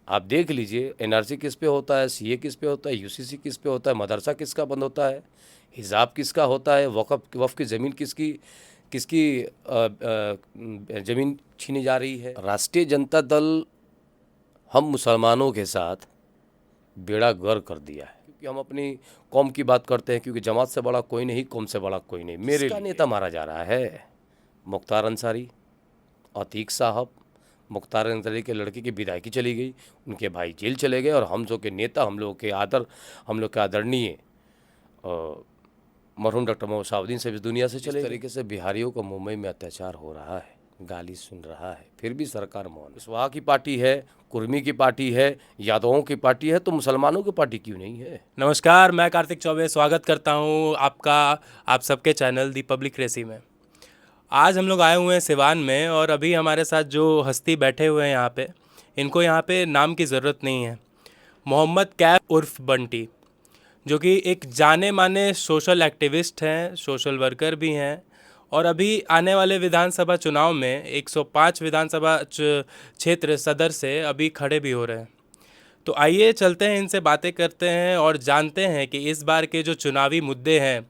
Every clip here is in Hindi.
आप देख लीजिए, एनआरसी किस पे होता है, सीए किस पे होता है, यूसीसी किस पे होता है, मदरसा किसका बंद होता है, हिजाब किसका होता है, वक्फ की ज़मीन किसकी किसकी ज़मीन छीनी जा रही है। राष्ट्रीय जनता दल हम मुसलमानों के साथ बेड़ा गर्क कर दिया है, क्योंकि हम अपनी कौम की बात करते हैं, क्योंकि जमात से बड़ा कोई नहीं, कौम से बड़ा कोई नहीं। मेरे का नेता मारा जा रहा है, मुख्तार अंसारी, अतीक साहब। मुख्तार अंसारी के लड़के की विदायगी चली गई, उनके भाई जेल चले गए, और हम जो के नेता, हम लोग के आदरणीय मरहूम डॉक्टर मोहम्मद शहाबुद्दीन से भी दुनिया से चले। इस तरीके से बिहारियों को मुंबई में अत्याचार हो रहा है, गाली सुन रहा है, फिर भी सरकार मौन। कुशवाहा की पार्टी है, कुर्मी की पार्टी है, यादवों की पार्टी है, तो मुसलमानों की पार्टी क्यों नहीं है? नमस्कार, मैं कार्तिक चौबे स्वागत करता हूं आप सबके चैनल दी पब्लिक रेसी में। आज हम लोग आए हुए हैं सिवान में, और अभी हमारे साथ जो हस्ती बैठे हुए हैं यहाँ पे, इनको यहाँ पे नाम की ज़रूरत नहीं है। मोहम्मद कैफ उर्फ बंटी, जो कि एक जाने माने सोशल एक्टिविस्ट हैं, सोशल वर्कर भी हैं, और अभी आने वाले विधानसभा चुनाव में 105 विधानसभा क्षेत्र सदर से अभी खड़े भी हो रहे हैं। तो आइए चलते हैं, इनसे बातें करते हैं और जानते हैं कि इस बार के जो चुनावी मुद्दे हैं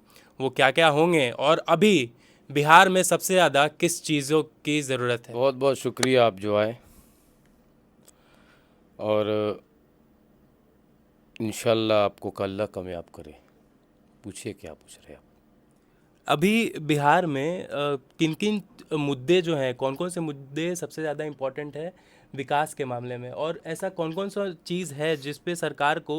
वो क्या क्या होंगे, और अभी बिहार में सबसे ज़्यादा किस चीज़ों की ज़रूरत है। बहुत बहुत शुक्रिया आप जो आए, और इंशाल्लाह आपको कल्ला कामयाब करे। पूछिए क्या पूछ रहे हैं आप? अभी बिहार में किन किन मुद्दे जो हैं, कौन कौन से मुद्दे सबसे ज़्यादा इम्पोर्टेंट है विकास के मामले में, और ऐसा कौन कौन सा चीज़ है जिस पे सरकार को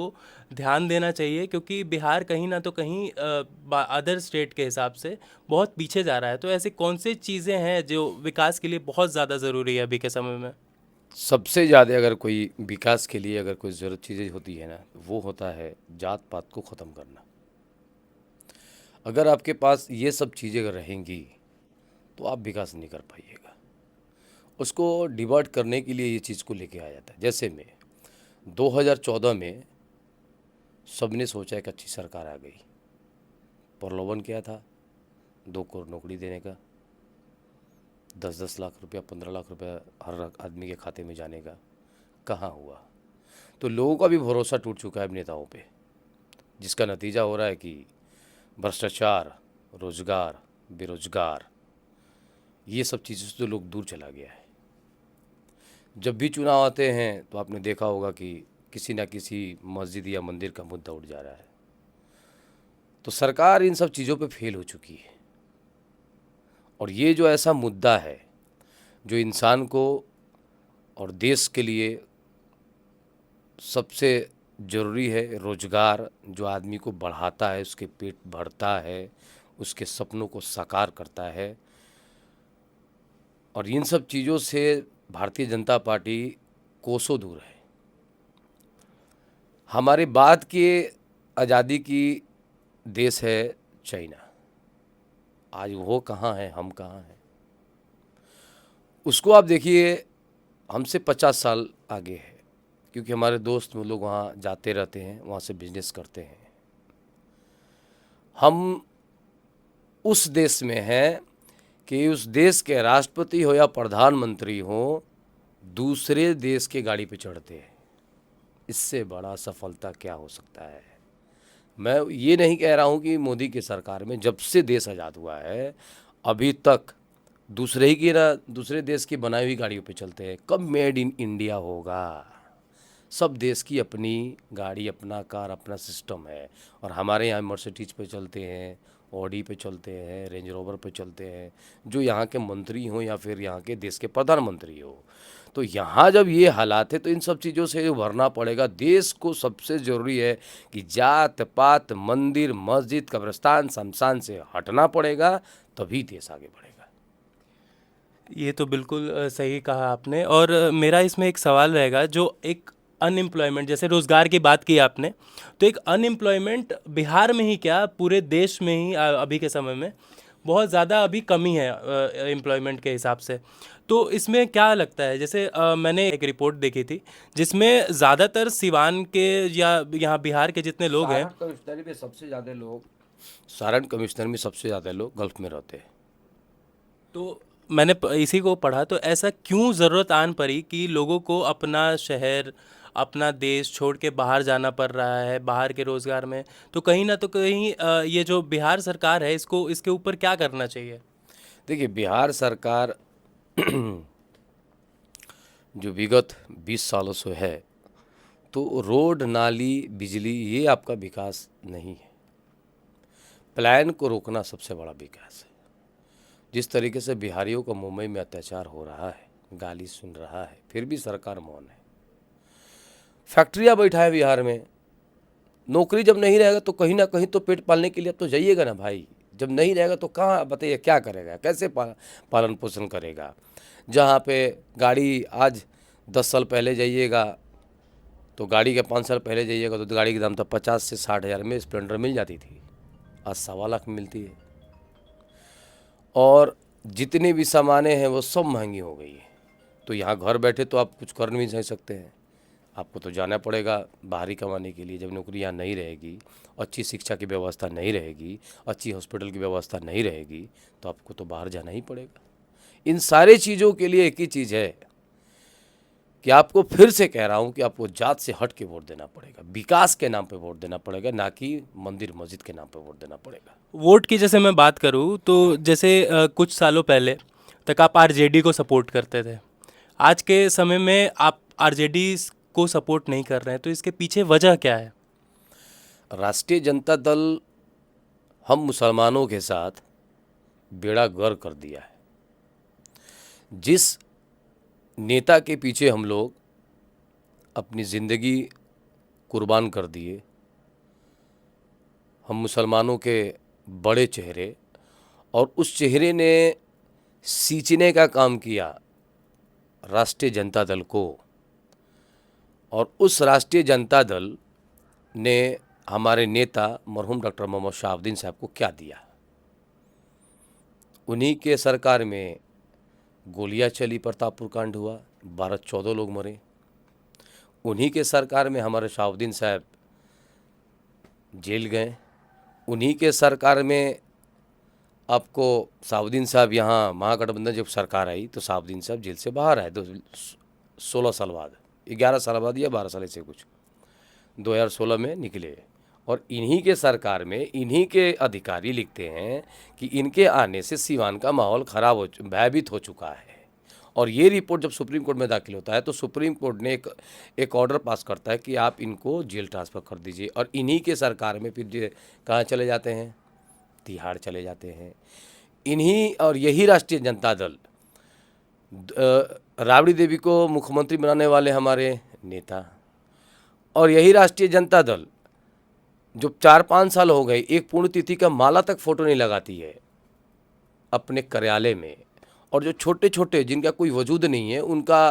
ध्यान देना चाहिए, क्योंकि बिहार कहीं ना तो कहीं अदर स्टेट के हिसाब से बहुत पीछे जा रहा है। तो ऐसी कौन सी चीज़ें हैं जो विकास के लिए बहुत ज़्यादा ज़रूरी है अभी के समय में? सबसे ज़्यादा अगर कोई विकास के लिए अगर कोई ज़रूरत चीज़ें होती है ना, वो होता है जात पात को ख़त्म करना। अगर आपके पास ये सब चीज़ें अगर रहेंगी तो आप विकास नहीं कर पाइएगा। उसको डिवर्ट करने के लिए ये चीज़ को लेके आया जाता है। जैसे में 2014 में सबने सोचा एक अच्छी सरकार आ गई, प्रलोभन क्या था? 2 करोड़ नौकरी देने का, 10-10 लाख रुपया, 15 लाख रुपया हर आदमी के खाते में जाने का। कहाँ हुआ? तो लोगों का भी भरोसा टूट चुका है नेताओं पे, जिसका नतीजा हो रहा है कि भ्रष्टाचार, रोजगार, बेरोजगार, ये सब चीज़ों से तो लोग दूर चला गया है। जब भी चुनाव आते हैं तो आपने देखा होगा कि किसी ना किसी मस्जिद या मंदिर का मुद्दा उठ जा रहा है। तो सरकार इन सब चीज़ों पे फेल हो चुकी है, और ये जो ऐसा मुद्दा है जो इंसान को और देश के लिए सबसे ज़रूरी है, रोजगार जो आदमी को बढ़ाता है, उसके पेट भरता है, उसके सपनों को साकार करता है, और इन सब चीज़ों से भारतीय जनता पार्टी कोसों दूर है। हमारे बाद के आज़ादी की देश है चाइना, आज वो कहाँ है, हम कहाँ हैं? उसको आप देखिए, हमसे 50 साल आगे है, क्योंकि हमारे दोस्त वो लोग वहाँ जाते रहते हैं, वहाँ से बिजनेस करते हैं। हम उस देश में हैं कि उस देश के राष्ट्रपति हो या प्रधानमंत्री हो, दूसरे देश के गाड़ी पे चढ़ते हैं। इससे बड़ा सफलता क्या हो सकता है? मैं ये नहीं कह रहा हूँ कि मोदी की सरकार में जब से देश आज़ाद हुआ है अभी तक दूसरे देश की बनाई हुई गाड़ियों पे चलते हैं। कब मेड इन इंडिया होगा? सब देश की अपनी गाड़ी, अपना कार, अपना सिस्टम है, और हमारे यहाँ मर्सिडीज पे चलते हैं, ऑडी पे चलते हैं, रेंज रोवर पे चलते हैं, जो यहाँ के मंत्री हों या फिर यहाँ के देश के प्रधानमंत्री हो। तो यहाँ जब ये हालात है तो इन सब चीज़ों से उभरना पड़ेगा। देश को सबसे ज़रूरी है कि जात पात, मंदिर, मस्जिद, कब्रिस्तान, शमशान से हटना पड़ेगा, तभी देश आगे बढ़ेगा। ये तो बिल्कुल सही कहा आपने, और मेरा इसमें एक सवाल रहेगा, जो एक अनएम्प्लॉयमेंट, जैसे रोज़गार की बात की आपने, तो एक अनएम्प्लॉयमेंट बिहार में ही क्या पूरे देश में ही अभी के समय में बहुत ज़्यादा अभी कमी है एम्प्लॉयमेंट के हिसाब से। तो इसमें क्या लगता है, जैसे मैंने एक रिपोर्ट देखी थी जिसमें ज़्यादातर सिवान के या यहाँ बिहार के जितने लोग हैं, सारण कमिश्नर में सबसे ज़्यादा लोग गल्फ में रहते हैं। तो मैंने इसी को पढ़ा, तो ऐसा क्यों ज़रूरत आन पड़ी कि लोगों को अपना शहर, अपना देश छोड़ के बाहर जाना पड़ रहा है बाहर के रोज़गार में? तो कहीं ना तो कहीं ये जो बिहार सरकार है, इसको इसके ऊपर क्या करना चाहिए? देखिए, बिहार सरकार जो विगत 20 सालों से है, तो रोड, नाली, बिजली, ये आपका विकास नहीं है। प्लान को रोकना सबसे बड़ा विकास है। जिस तरीके से बिहारियों को मुंबई में अत्याचार हो रहा है, गाली सुन रहा है, फिर भी सरकार मौन है। फैक्ट्रियां बैठाए बिहार में, नौकरी जब नहीं रहेगा तो कहीं ना कहीं तो पेट पालने के लिए अब तो जाइएगा ना भाई। जब नहीं रहेगा तो कहाँ, बताइए क्या करेगा, कैसे पालन पोषण करेगा। जहाँ पे गाड़ी आज 10 साल पहले जाइएगा तो गाड़ी के 5 साल पहले जाइएगा तो गाड़ी के दाम तो 50 से 60 हज़ार में स्प्लेंडर मिल जाती थी, आज 1.25 लाख में मिलती है। और जितनी भी सामानें हैं वो सब महंगी हो गई है। तो यहाँ घर बैठे तो आप कुछ कर नहीं सकते हैं, आपको तो जाना पड़ेगा बाहरी कमाने के लिए। जब नौकरी यहाँ नहीं रहेगी, अच्छी शिक्षा की व्यवस्था नहीं रहेगी, अच्छी हॉस्पिटल की व्यवस्था नहीं रहेगी, तो आपको तो बाहर जाना ही पड़ेगा। इन सारे चीज़ों के लिए एक ही चीज़ है कि आपको, फिर से कह रहा हूँ कि आपको जात से हट के वोट देना पड़ेगा, विकास के नाम पे वोट देना पड़ेगा, ना कि मंदिर मस्जिद के नाम पे वोट देना पड़ेगा। वोट की जैसे मैं बात करूँ, तो जैसे कुछ सालों पहले तक आप आरजेडी को सपोर्ट करते थे। आज के समय में आप आरजेडी को सपोर्ट नहीं कर रहे हैं, तो इसके पीछे वजह क्या है? राष्ट्रीय जनता दल हम मुसलमानों के साथ बेड़ा गर्क कर दिया है। जिस नेता के पीछे हम लोग अपनी ज़िंदगी कुर्बान कर दिए, हम मुसलमानों के बड़े चेहरे, और उस चेहरे ने सींचने का काम किया राष्ट्रीय जनता दल को, और उस राष्ट्रीय जनता दल ने हमारे नेता मरहूम डॉक्टर मोहम्मद शहाबुद्दीन साहब को क्या दिया। उन्हीं के सरकार में गोलियां चली, प्रतापपुर कांड हुआ, 12-14 लोग मरे। उन्हीं के सरकार में हमारे शहाबुद्दीन साहब जेल गए। उन्हीं के सरकार में आपको शहाबुद्दीन साहब, यहाँ महागठबंधन जब सरकार आई तो शहाबुद्दीन साहब जेल से बाहर आए 16 साल बाद, 11 साल बाद या 12 साल से कुछ, 2016 में निकले। और इन्हीं के सरकार में इन्हीं के अधिकारी लिखते हैं कि इनके आने से सीवान का माहौल खराब भयभीत हो चुका है। और ये रिपोर्ट जब सुप्रीम कोर्ट में दाखिल होता है तो सुप्रीम कोर्ट ने एक ऑर्डर पास करता है कि आप इनको जेल ट्रांसफ़र कर दीजिए। और इन्हीं के सरकार में फिर कहाँ चले जाते हैं, तिहाड़ चले जाते हैं। इन्हीं और यही राष्ट्रीय जनता दल, राबड़ी देवी को मुख्यमंत्री बनाने वाले हमारे नेता, और यही राष्ट्रीय जनता दल जो 4-5 साल हो गए एक पुण्यतिथि का माला तक फ़ोटो नहीं लगाती है अपने कार्यालय में, और जो छोटे छोटे जिनका कोई वजूद नहीं है उनका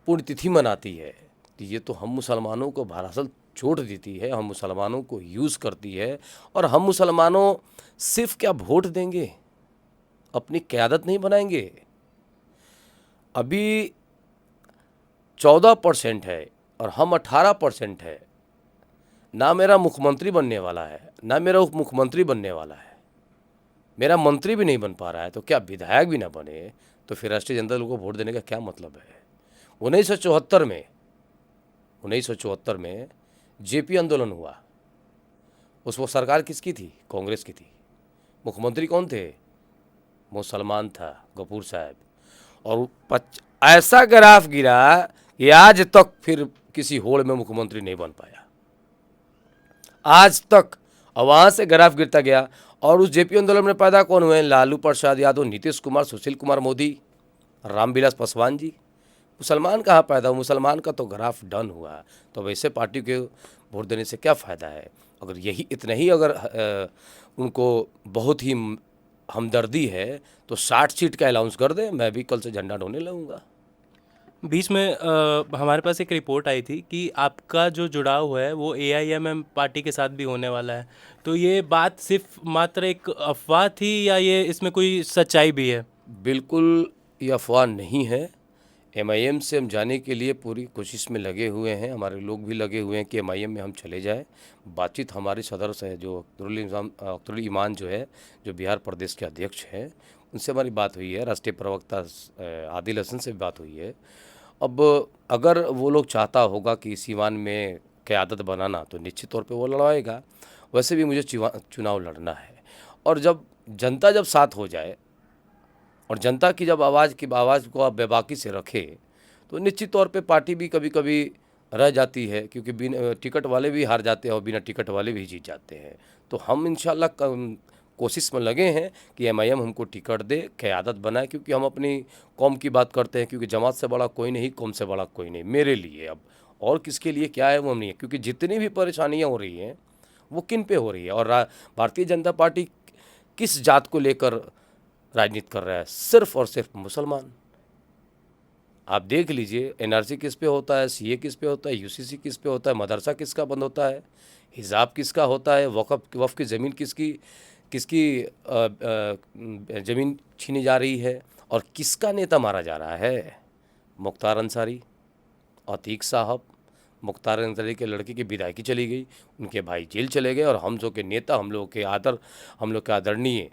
पुण्यतिथि मनाती है। तो ये तो हम मुसलमानों को भरासल चोट देती है, हम मुसलमानों को यूज़ करती है। और हम मुसलमानों सिर्फ क्या वोट देंगे, अपनी क़यादत नहीं बनाएंगे। अभी 14% है और हम 18% है। ना मेरा मुख्यमंत्री बनने वाला है, ना मेरा उप मुख्यमंत्री बनने वाला है, मेरा मंत्री भी नहीं बन पा रहा है, तो क्या विधायक भी ना बने तो फिर राष्ट्रीय जनता दल को वोट देने का क्या मतलब है। 1974 में जेपी आंदोलन हुआ, उस वक्त सरकार किसकी थी, कांग्रेस की थी। मुख्यमंत्री कौन थे, मुसलमान था, गफूर साहब। और ऐसा ग्राफ गिरा कि आज तक फिर किसी होड़ में मुख्यमंत्री नहीं बन पाया, आज तक। और वहाँ से ग्राफ गिरता गया। और उस जेपी आंदोलन में पैदा कौन हुए, लालू प्रसाद यादव, नीतीश कुमार, सुशील कुमार मोदी, रामविलास पासवान जी। मुसलमान कहाँ पैदा हुआ, मुसलमान का तो ग्राफ डन हुआ। तो वैसे पार्टी के वोट देने से क्या फ़ायदा है। अगर यही इतना ही अगर उनको बहुत ही हमदर्दी है तो 60 सीट का अलाउंस कर दें, मैं भी कल से झंडा ढोने लगूंगा। बीच में हमारे पास एक रिपोर्ट आई थी कि आपका जो जुड़ाव है वो एआईएमएम पार्टी के साथ भी होने वाला है। तो ये बात सिर्फ मात्र एक अफवाह थी या ये इसमें कोई सच्चाई भी है? बिल्कुल ये अफवाह नहीं है। एमआईएम से हम जाने के लिए पूरी कोशिश में लगे हुए हैं, हमारे लोग भी लगे हुए हैं कि एमआईएम में हम चले जाएं। बातचीत हमारे सदर से है, जो अख्तरुल ईमान जो है, जो बिहार प्रदेश के अध्यक्ष हैं, उनसे हमारी बात हुई है, राष्ट्रीय प्रवक्ता आदिल हसन से भी बात हुई है। अब अगर वो लोग चाहता होगा कि सीवान में क़यादत बनाना, तो निश्चित तौर पे वो लड़वाएगा। वैसे भी मुझे चुनाव लड़ना है, और जब जनता जब साथ हो जाए और जनता की जब आवाज़ को आप बेबाकी से रखें, तो निश्चित तौर पे पार्टी भी कभी कभी रह जाती है, क्योंकि बिना टिकट वाले भी हार जाते हैं और बिना टिकट वाले भी जीत जाते हैं। तो हम इंशाल्लाह कोशिश में लगे हैं कि एमआईएम हमको टिकट दे, क़यादत बनाए, क्योंकि हम अपनी कौम की बात करते हैं, क्योंकि जमात से बड़ा कोई नहीं, कौम से बड़ा कोई नहीं मेरे लिए। अब और किसके लिए क्या है वो नहीं है, क्योंकि जितनी भी परेशानियाँ हो रही हैं वो किन पे हो रही है, और भारतीय जनता पार्टी किस जात को लेकर राजनीति कर रहा है? सिर्फ और सिर्फ मुसलमान। आप देख लीजिए, एनआरसी किस पे होता है, सीए किस पे होता है, यूसीसी किस पे होता है, मदरसा किसका बंद होता है, हिजाब किसका होता है, वक्फ की ज़मीन किसकी ज़मीन छीनी जा रही है, और किसका नेता मारा जा रहा है? मुख्तार अंसारी, अतीक साहब। मुख्तार अंसारी के लड़के की विदायगी चली गई, उनके भाई जेल चले गए, और हम जो के नेता, हम लोग के आदरणीय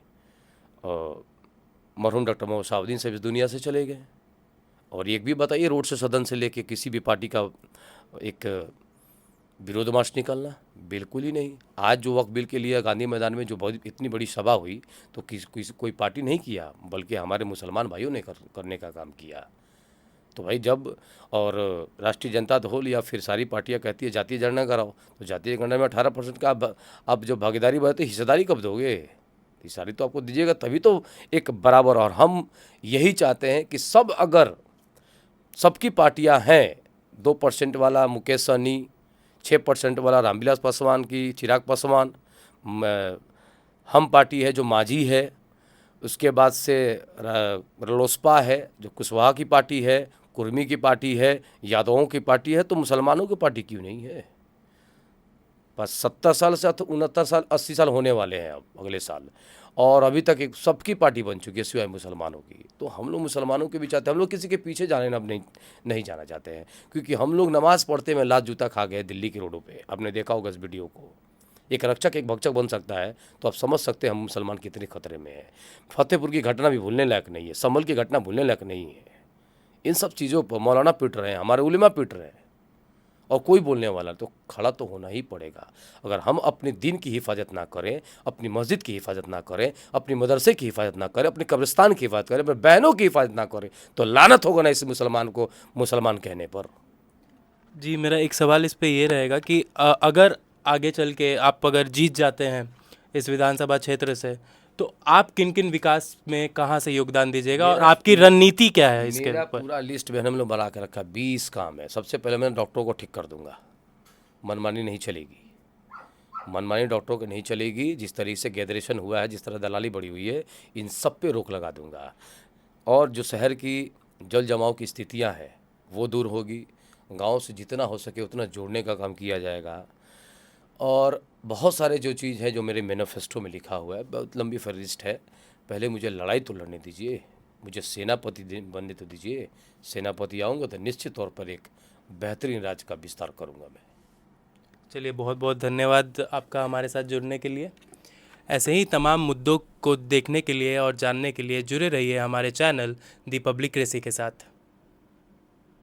मरहूम डॉक्टर मोहम्मद शहाबुद्दीन साहब इस दुनिया से चले गए। और एक भी बताइए, रोड से सदन से लेके किसी भी पार्टी का एक विरोध मार्च निकलना? बिल्कुल ही नहीं। आज जो वक्फ बिल के लिए गांधी मैदान में जो बहुत इतनी बड़ी सभा हुई, तो कोई पार्टी नहीं किया, बल्कि हमारे मुसलमान भाइयों ने करने का काम किया। तो भाई जब और राष्ट्रीय जनता दल या फिर सारी पार्टियां कहती है जातीय जनगणना कराओ, तो जातीय जनगणना में 18% का अब जो भागीदारी बढ़ती, हिस्सेदारी कब दोगे? हिस्सेदारी तो आपको दीजिएगा तभी तो एक बराबर। और हम यही चाहते हैं कि अगर सबकी पार्टियां हैं, 2% वाला मुकेश सहनी, 6% वाला रामविलास पासवान की चिराग पासवान, हम पार्टी है जो मांझी है, उसके बाद से रालोसपा है जो कुशवाहा की पार्टी है, कुर्मी की पार्टी है, यादवों की पार्टी है, तो मुसलमानों की पार्टी क्यों नहीं है? बस 70 साल से 69 साल 80 साल होने वाले हैं अब अगले साल, और अभी तक एक सबकी पार्टी बन चुकी है सिवाय मुसलमानों की। तो हम लोग मुसलमानों के भी चाहते हैं, हम लोग किसी के पीछे जाने अब नहीं जाना चाहते हैं, क्योंकि हम लोग नमाज़ पढ़ते में लात जूता खा गए दिल्ली के रोडों पे। आपने देखा होगा इस वीडियो को। एक रक्षक एक भक्षक बन सकता है, तो आप समझ सकते हैं हम मुसलमान कितने खतरे में हैं। फतेहपुर की घटना भी भूलने लायक नहीं है, संभल की घटना भूलने लायक नहीं है। इन सब चीज़ों पर मौलाना पीट रहे हैं, हमारे उलेमा पीट रहे हैं, और कोई बोलने वाला, तो खड़ा तो होना ही पड़ेगा। अगर हम अपने दीन की हिफाजत ना करें, अपनी मस्जिद की हिफाजत ना करें, अपनी मदरसे की हिफाजत ना करें, अपने कब्रिस्तान की हिफाजत करें, अपने बहनों की हिफाजत ना करें, तो लानत होगा ना इस मुसलमान को मुसलमान कहने पर। जी, मेरा एक सवाल इस पे ये रहेगा कि अगर आगे चल के आप अगर जीत जाते हैं इस विधानसभा क्षेत्र से, तो आप किन किन विकास में कहाँ से योगदान दीजिएगा, और आपकी रणनीति क्या है इसके मेरा ऊपर? पूरा लिस्ट में हम लोग बना के रखा, 20 काम है। सबसे पहले मैं डॉक्टरों को ठीक कर दूंगा, मनमानी नहीं चलेगी, मनमानी डॉक्टरों को नहीं चलेगी। जिस तरीके से गैदरेशन हुआ है, जिस तरह दलाली बढ़ी हुई है, इन सब पे रोक लगा दूंगा। और जो शहर की जल जमाव की स्थितियां हैं वो दूर होगी, गांव से जितना हो सके उतना जोड़ने का काम किया जाएगा। और बहुत सारे जो चीज़ है जो मेरे मैनिफेस्टो में लिखा हुआ है, बहुत लंबी फहरिस्त है। पहले मुझे लड़ाई तो लड़ने दीजिए, मुझे सेनापति बनने तो दीजिए। सेनापति आऊँगा तो निश्चित तौर पर एक बेहतरीन राज्य का विस्तार करूँगा मैं। चलिए, बहुत बहुत धन्यवाद आपका हमारे साथ जुड़ने के लिए। ऐसे ही तमाम मुद्दों को देखने के लिए और जानने के लिए जुड़े रहिए हमारे चैनल दी पब्लिक रेसी के साथ।